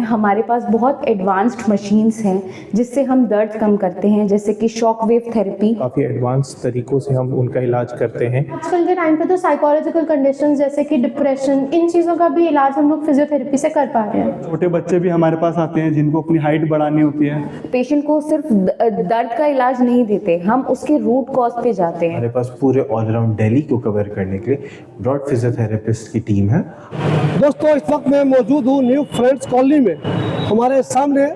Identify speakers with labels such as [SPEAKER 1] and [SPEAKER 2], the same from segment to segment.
[SPEAKER 1] हमारे पास बहुत advanced machines हैं जिससे हम दर्द कम करते हैं, जैसे कि शॉक वेव थेरेपी।
[SPEAKER 2] काफ़ी एडवांस तरीकों से हम उनका इलाज करते हैं।
[SPEAKER 3] आजकल के टाइम पे तो साइकोलॉजिकल कंडीशन जैसे कि डिप्रेशन, इन चीज़ों का भी इलाज हम लोग फिजियोथेरेपी से कर पा रहे हैं।
[SPEAKER 4] छोटे बच्चे भी हमारे पास आते हैं जिनको अपनी हाइट बढ़ानी होती है।
[SPEAKER 1] पेशेंट को सिर्फ दर्द का इलाज नहीं देते, हम उसके रूट कॉज पे जाते हैं।
[SPEAKER 5] हमारे पास पूरे ऑल अराउंड दिल्ली को कवर करने के लिए ब्रॉड फिजियोथेरेपिस्ट की टीम है।
[SPEAKER 6] दोस्तों, इस वक्त मैं मौजूद हूँ न्यू फ्रेंड्स कॉलोनी में। हमारे सामने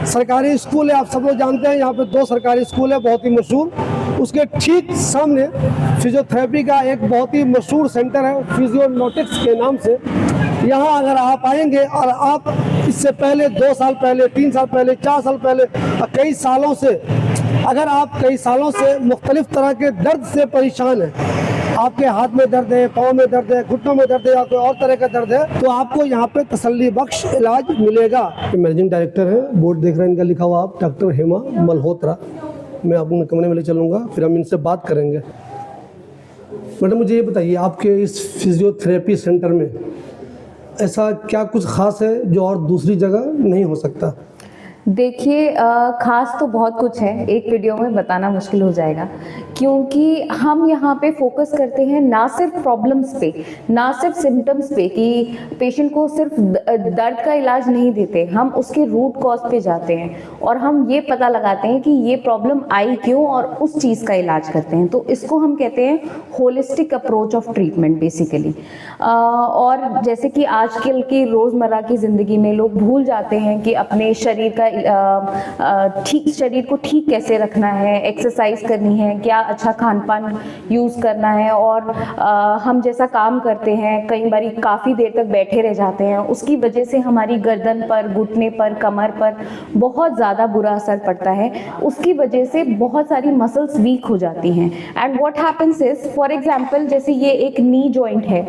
[SPEAKER 6] सरकारी स्कूल है, आप सब लोग जानते हैं यहाँ पे 2 सरकारी स्कूल है बहुत ही मशहूर। उसके ठीक सामने फिजियोथेरेपी का एक बहुत ही मशहूर सेंटर है फिजियोनॉटिक्स के नाम से। यहाँ अगर आप आएंगे और आप इससे पहले 2 साल पहले, 3 साल पहले, 4 साल पहले, कई सालों से, अगर आप कई सालों से मुख्तलिफ तरह के दर्द से परेशान हैं, आपके हाथ में दर्द है, पाँव में दर्द है, घुटनों में दर्द है या कोई और तरह का दर्द है, तो आपको यहाँ पे तसल्ली बख्श इलाज मिलेगा। मैनेजिंग डायरेक्टर है, बोर्ड देख रहे हैं इनका लिखा हुआ, आप डॉक्टर हेमा मल्होत्रा। मैं अपने कमरे में ले चलूँगा, फिर हम इनसे बात करेंगे। मैडम, मुझे ये बताइए, आपके इस फिजियोथेरेपी सेंटर में ऐसा क्या कुछ ख़ास है जो और दूसरी जगह नहीं हो सकता?
[SPEAKER 1] देखिए, खास तो बहुत कुछ है, एक वीडियो में बताना मुश्किल हो जाएगा, क्योंकि हम यहाँ पे फोकस करते हैं ना सिर्फ प्रॉब्लम्स पे, ना सिर्फ सिम्टम्स पे, कि पेशेंट को सिर्फ दर्द का इलाज नहीं देते, हम उसके रूट कॉज पे जाते हैं और हम ये पता लगाते हैं कि ये प्रॉब्लम आई क्यों और उस चीज़ का इलाज करते हैं। तो इसको हम कहते हैं holistic approach of treatment basically. और जैसे कि आजकल की रोज़मर्रा की ज़िंदगी में लोग भूल जाते हैं कि अपने शरीर का शरीर को ठीक कैसे रखना है, एक्सरसाइज करनी है, क्या अच्छा खान पान यूज़ करना है, और हम जैसा काम करते हैं कई बार काफ़ी देर तक बैठे रह जाते हैं, उसकी वजह से हमारी गर्दन पर, घुटने पर, कमर पर बहुत ज़्यादा बुरा असर पड़ता है। उसकी वजह से बहुत सारी मसल्स वीक हो जाती हैं। And what happens is, for example, जैसे ये एक नी जॉइंट है,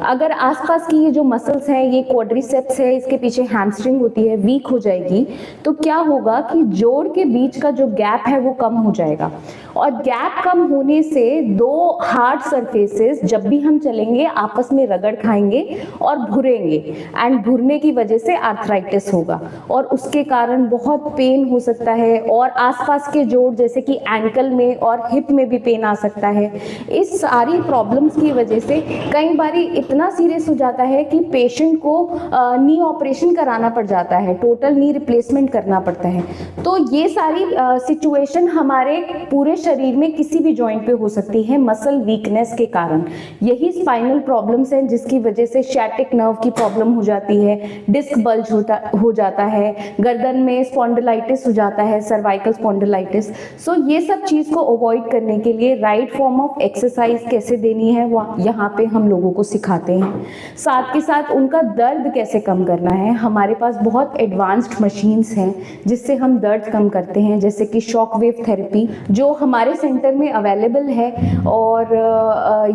[SPEAKER 1] अगर आसपास की ये जो मसल्स हैं, ये क्वाड्रिसेप्स है, इसके पीछे हैमस्ट्रिंग होती है, वीक हो जाएगी, तो क्या होगा कि जोड़ के बीच का जो गैप है वो कम हो जाएगा। और गैप कम होने से 2 हार्ड सरफेसेस जब भी हम चलेंगे आपस में रगड़ खाएंगे और भुरेंगे, एंड भुरने की वजह से आर्थराइटिस होगा और उसके कारण बहुत पेन हो सकता है, और आसपास के जोड़ जैसे कि एंकल में और हिप में भी पेन आ सकता है। इस सारी प्रॉब्लम्स की वजह से कई बार इतना सीरियस हो जाता है कि पेशेंट को नी ऑपरेशन कराना पड़ जाता है, टोटल नी रिप्लेसमेंट करना पड़ता है। तो ये सारी सिचुएशन हमारे पूरे शरीर में किसी भी जॉइंट पे हो सकती है मसल वीकनेस के कारण। यही स्पाइनल प्रॉब्लम्स हैं जिसकी वजह से शैटिक नर्व की प्रॉब्लम हो जाती है, डिस्क बल्ज हो जाता है, गर्दन में स्पॉन्डिलाइटिस हो जाता है, सर्वाइकल स्पॉन्डिलाइटिस। सो ये सब चीज़ को अवॉइड करने के लिए राइट फॉर्म ऑफ एक्सरसाइज कैसे देनी है वो यहाँ पे हम लोगों को सिखाते हैं। साथ के साथ उनका दर्द कैसे कम करना है, हमारे पास बहुत एडवांस्ड मशीन्स हैं जिससे हम दर्द कम करते हैं, जैसे कि शॉक वेव थेरेपी जो हमारे सेंटर में अवेलेबल है। और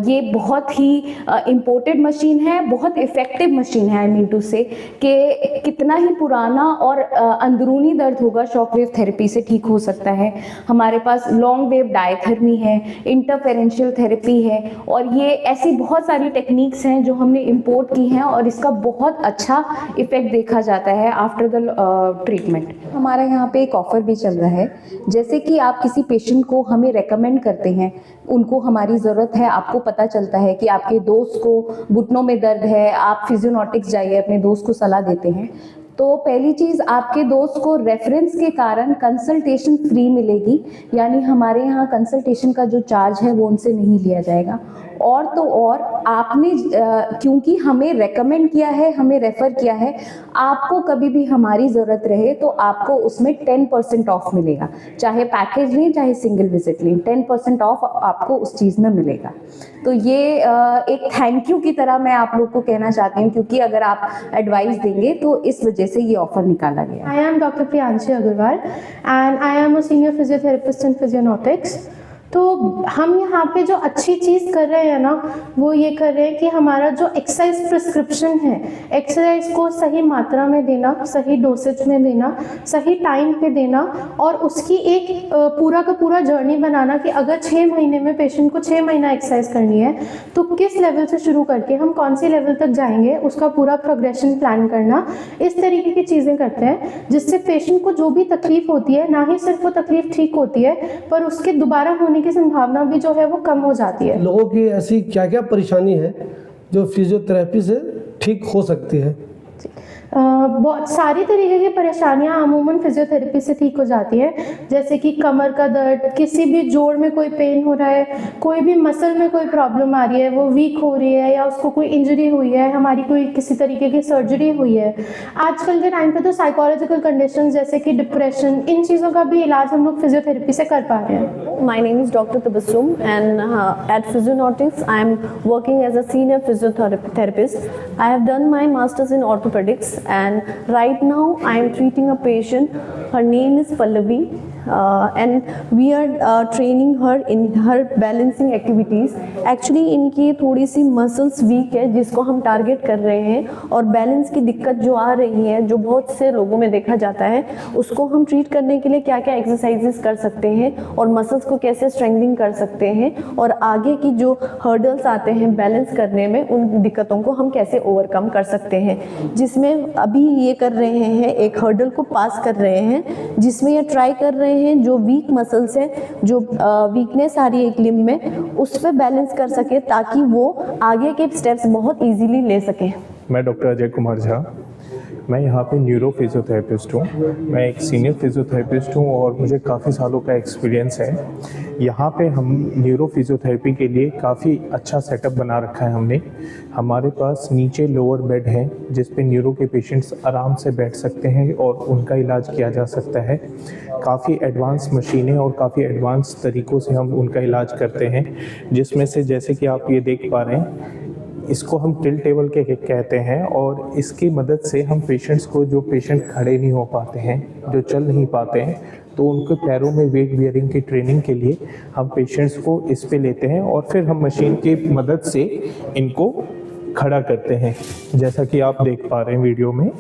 [SPEAKER 1] ये बहुत ही इम्पोर्टेड मशीन है, बहुत इफ़ेक्टिव मशीन है। आई मीन टू से कि कितना ही पुराना और अंदरूनी दर्द होगा शॉक वेव थेरेपी से ठीक हो सकता है। हमारे पास लॉन्ग वेव डायथर्मी है, इंटरफेरेंशियल थेरेपी है, और ये ऐसी बहुत सारी टेक्निक्स हैं जो हमने इम्पोर्ट की हैं और इसका बहुत अच्छा इफ़ेक्ट देखा जाता है आफ्टर द ट्रीटमेंट। हमारे यहाँ पे एक ऑफ़र भी चल रहा है, जैसे कि आप किसी पेशेंट को हमें रेकमेंड करते हैं, उनको हमारी ज़रूरत है, आपको पता चलता है कि आपके दोस्त को घुटनों में दर्द है, आप फिजियोनॉटिक्स जाइए, अपने दोस्त को सलाह देते हैं, तो पहली चीज़ आपके दोस्त को रेफरेंस के कारण कंसल्टेशन फ्री मिलेगी, यानी हमारे यहाँ कंसल्टेशन का जो चार्ज है वो उनसे नहीं लिया जाएगा। और तो और आपने क्योंकि हमें रेकमेंड किया है, हमें रेफ़र किया है, आपको कभी भी हमारी ज़रूरत रहे तो आपको उसमें 10% ऑफ मिलेगा, चाहे पैकेज लें चाहे सिंगल विजिट लें, 10% ऑफ आपको उस चीज़ में मिलेगा। तो ये एक थैंक यू की तरह मैं आप लोग को कहना चाहती हूँ, क्योंकि अगर आप एडवाइस देंगे तो इस वजह से ये ऑफर निकाला गया।
[SPEAKER 3] I am doctor Priyanshi Agarwal and I am a senior physiotherapist in Physionautics. तो हम यहाँ पे जो अच्छी चीज़ कर रहे हैं ना, वो ये कर रहे हैं कि हमारा जो एक्सरसाइज प्रिस्क्रिप्शन है, एक्सरसाइज को सही मात्रा में देना, सही डोसेज में देना, सही टाइम पे देना, और उसकी एक पूरा का पूरा जर्नी बनाना कि अगर 6 महीने में पेशेंट को 6 महीना एक्सरसाइज करनी है तो किस लेवल से शुरू करके हम कौन सी लेवल तक जाएंगे, उसका पूरा प्रोग्रेशन प्लान करना। इस तरीके की चीज़ें करते हैं जिससे पेशेंट को जो भी तकलीफ होती है, ना ही सिर्फ वो तकलीफ ठीक होती है पर उसके दोबारा होने की संभावना भी जो है वो कम हो जाती है।
[SPEAKER 6] लोगों की ऐसी क्या क्या परेशानी है जो फिजियोथेरेपी से ठीक हो सकती है?
[SPEAKER 3] बहुत सारी तरीके की परेशानियां अमूमन फिजियोथेरेपी से ठीक हो जाती हैं, जैसे कि कमर का दर्द, किसी भी जोड़ में कोई पेन हो रहा है, कोई भी मसल में कोई प्रॉब्लम आ रही है, वो वीक हो रही है या उसको कोई इंजरी हुई है, हमारी कोई किसी तरीके की सर्जरी हुई है। आजकल के टाइम पे तो साइकोलॉजिकल कंडीशन जैसे कि डिप्रेशन, इन चीज़ों का भी इलाज हम लोग फिजियोथेरेपी से कर पा रहे हैं।
[SPEAKER 7] My name is Dr. Tabassum and at Physionautics I am working as a senior physiotherapist. I have done my masters in orthopedics and right now I am treating a patient. Her name is Pallavi and we are training her in her balancing activities. Actually इनकी थोड़ी सी muscles weak है जिसको हम target कर रहे हैं, और balance की दिक्कत जो आ रही है, जो बहुत से लोगों में देखा जाता है, उसको हम ट्रीट करने के लिए क्या क्या एक्सरसाइजेस कर सकते हैं और मसल्स को कैसे स्ट्रेंथनिंग कर सकते हैं, और आगे की जो हर्डल्स आते हैं बैलेंस करने में, उन दिक्कतों को हम कैसे ओवरकम कर सकते हैं। जिसमें अभी ये कर रहे हैं, एक हर्डल को पास कर रहे हैं जिसमें ये ट्राई कर रहे हैं जो वीक मसल्स है, जो वीकनेस आ रही है एक लिम्ब में, उस पर बैलेंस कर सके ताकि वो आगे के स्टेप्स बहुत इजीली ले सकें।
[SPEAKER 2] मैं डॉक्टर अजय कुमार झा, मैं यहाँ पे न्यूरो फिजियोथेरेपिस्ट हूँ। मैं एक सीनियर फिजियोथेरेपिस्ट हूँ और मुझे काफ़ी सालों का एक्सपीरियंस है। यहाँ पे हम न्यूरो फिजियोथेरेपी के लिए काफ़ी अच्छा सेटअप बना रखा है हमने। हमारे पास नीचे लोअर बेड है जिस पे न्यूरो के पेशेंट्स आराम से बैठ सकते हैं और उनका इलाज किया जा सकता है। काफ़ी एडवांस मशीनें और काफ़ी एडवांस तरीक़ों से हम उनका इलाज करते हैं, जिसमें से जैसे कि आप ये देख पा रहे हैं, इसको हम टिल्ट टेबल के कहते हैं, और इसकी मदद से हम पेशेंट्स को, जो पेशेंट खड़े नहीं हो पाते हैं, जो चल नहीं पाते हैं, तो उनके पैरों में वेट बियरिंग की ट्रेनिंग के लिए हम पेशेंट्स को इस पे लेते हैं और फिर हम मशीन की मदद से इनको खड़ा करते हैं, जैसा कि आप देख पा रहे हैं वीडियो में।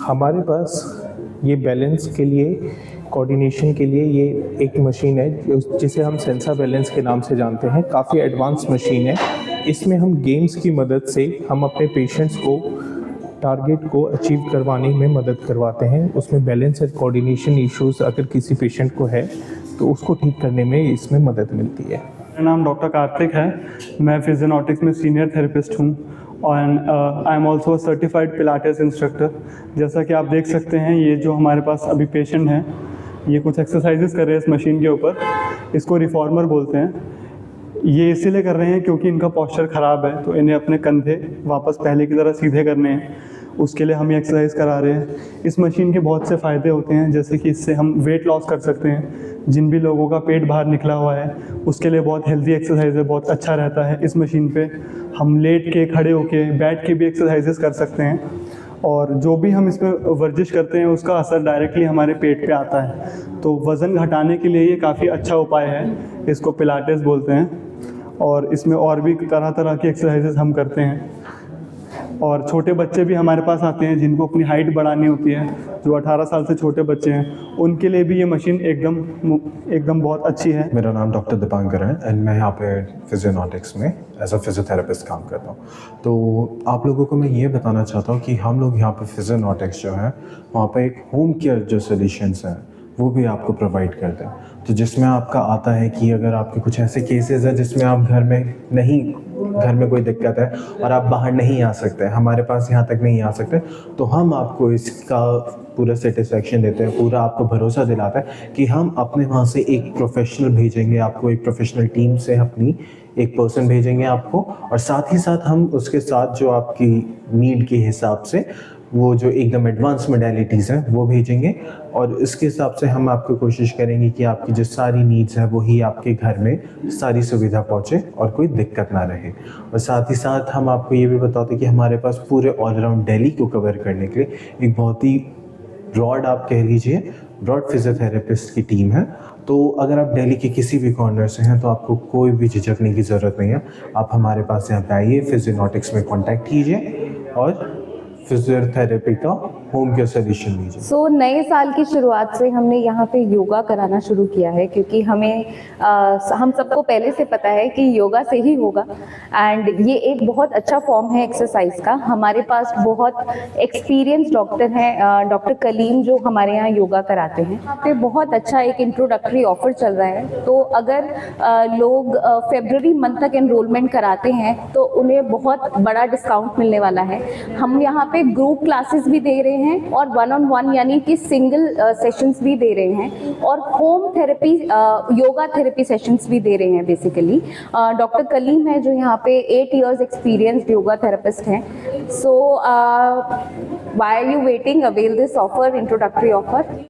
[SPEAKER 2] हमारे पास ये बैलेंस के लिए, कोऑर्डिनेशन के लिए ये एक मशीन है जिसे हम सेंसा बैलेंस के नाम से जानते हैं। काफ़ी एडवांस मशीन है। इसमें हम गेम्स की मदद से हम अपने पेशेंट्स को टारगेट को अचीव करवाने में मदद करवाते हैं। उसमें बैलेंस और कोऑर्डिनेशन इश्यूज अगर किसी पेशेंट को है तो उसको ठीक करने में इसमें मदद मिलती है।
[SPEAKER 4] मेरा नाम डॉक्टर कार्तिक है। मैं फिजियोनॉटिक्स में सीनियर थेरेपिस्ट हूँ और I am also certified Pilates instructor. जैसा कि आप देख सकते हैं, ये जो हमारे पास अभी पेशेंट हैं, ये कुछ एक्सरसाइजेस कर रहे हैं इस मशीन के ऊपर। इसको रिफॉर्मर बोलते हैं। ये इसीलिए कर रहे हैं क्योंकि इनका पॉस्चर ख़राब है, तो इन्हें अपने कंधे वापस पहले की तरह सीधे करने हैं। उसके लिए हम ये एक्सरसाइज करा रहे हैं। इस मशीन के बहुत से फ़ायदे होते हैं, जैसे कि इससे हम वेट लॉस कर सकते हैं। जिन भी लोगों का पेट बाहर निकला हुआ है उसके लिए बहुत हेल्दी एक्सरसाइज है, बहुत अच्छा रहता है। इस मशीन पे हम लेट के, खड़े होके, बैठ के भी एक्सरसाइजेस कर सकते हैं, और जो भी हम इसमें वर्जिश करते हैं उसका असर डायरेक्टली हमारे पेट पे आता है। तो वज़न घटाने के लिए ये काफ़ी अच्छा उपाय है। इसको पिलाटेस बोलते हैं, और इसमें और भी तरह तरह की एक्सरसाइजेस हम करते हैं। और छोटे बच्चे भी हमारे पास आते हैं जिनको अपनी हाइट बढ़ानी होती है, जो 18 साल से छोटे बच्चे हैं, उनके लिए भी ये मशीन एकदम बहुत अच्छी है।
[SPEAKER 5] मेरा नाम डॉक्टर दीपांकर है एंड मैं यहाँ पे फिजियोनॉटिक्स में एज अ फिजियोथेरेपिस्ट काम करता हूँ। तो आप लोगों को मैं ये बताना चाहता हूँ कि हम लोग यहाँ पे फिजियोनॉटिक्स जो है, वहाँ पे एक होम केयर जो सोल्यूशंस हैं वो भी आपको प्रोवाइड करते हैं। तो जिसमें आपका आता है कि अगर आपके कुछ ऐसे केसेस हैं जिसमें आप घर में कोई दिक्कत है और आप बाहर नहीं आ सकते, हमारे पास यहाँ तक नहीं आ सकते, तो हम आपको इसका पूरा सेटिस्फेक्शन देते हैं, पूरा आपको भरोसा दिलाता है कि हम अपने वहाँ से एक प्रोफेशनल भेजेंगे आपको, एक प्रोफेशनल टीम से अपनी एक पर्सन भेजेंगे आपको, और साथ ही साथ हम उसके साथ जो आपकी नीड के हिसाब से वो जो एकदम एडवांस मोडेलिटीज़ हैं वो भेजेंगे, और इसके हिसाब से हम आपको कोशिश करेंगे कि आपकी जो सारी नीड्स हैं वही आपके घर में सारी सुविधा पहुँचे और कोई दिक्कत ना रहे। और साथ ही साथ हम आपको ये भी बताते हैं कि हमारे पास पूरे ऑल अराउंड दिल्ली को कवर करने के लिए एक बहुत ही ब्रॉड आप कह लीजिए ब्रॉड फिजियोथेरेपिस्ट की टीम है। तो अगर आप दिल्ली के किसी भी कॉर्नर से हैं तो आपको कोई भी झिझकने की ज़रूरत नहीं है। आप हमारे पास यहाँ पे आइए, फिजियोनॉटिक्स में कॉन्टैक्ट कीजिए और फिजियोथेरेपी का होम केयर सोल्यूशन लीजिए।
[SPEAKER 1] सो नए साल की शुरुआत से हमने यहाँ पे योगा कराना शुरू किया है, क्योंकि हम सबको पहले से पता है कि योगा से ही होगा एंड ये एक बहुत अच्छा फॉर्म है एक्सरसाइज का। हमारे पास बहुत एक्सपीरियंस डॉक्टर हैं, डॉक्टर कलीम, जो हमारे यहाँ योगा कराते हैं। यहाँ पे बहुत अच्छा एक इंट्रोडक्टरी ऑफर चल रहा है, तो अगर लोग फरवरी मंथ तक एनरोलमेंट कराते हैं तो उन्हें बहुत बड़ा डिस्काउंट मिलने वाला है। हम यहाँ पे ग्रुप क्लासेस भी दे रहे हैं और 1-on-1 यानी कि सिंगल सेशंस भी दे रहे हैं और home therapy yoga therapy sessions भी दे रहे हैं। बेसिकली डॉक्टर कलीम है जो यहाँ पे 8 years एक्सपीरियंस्ड योगा थेरेपिस्ट हैं। So why are you waiting, avail this offer, introductory offer.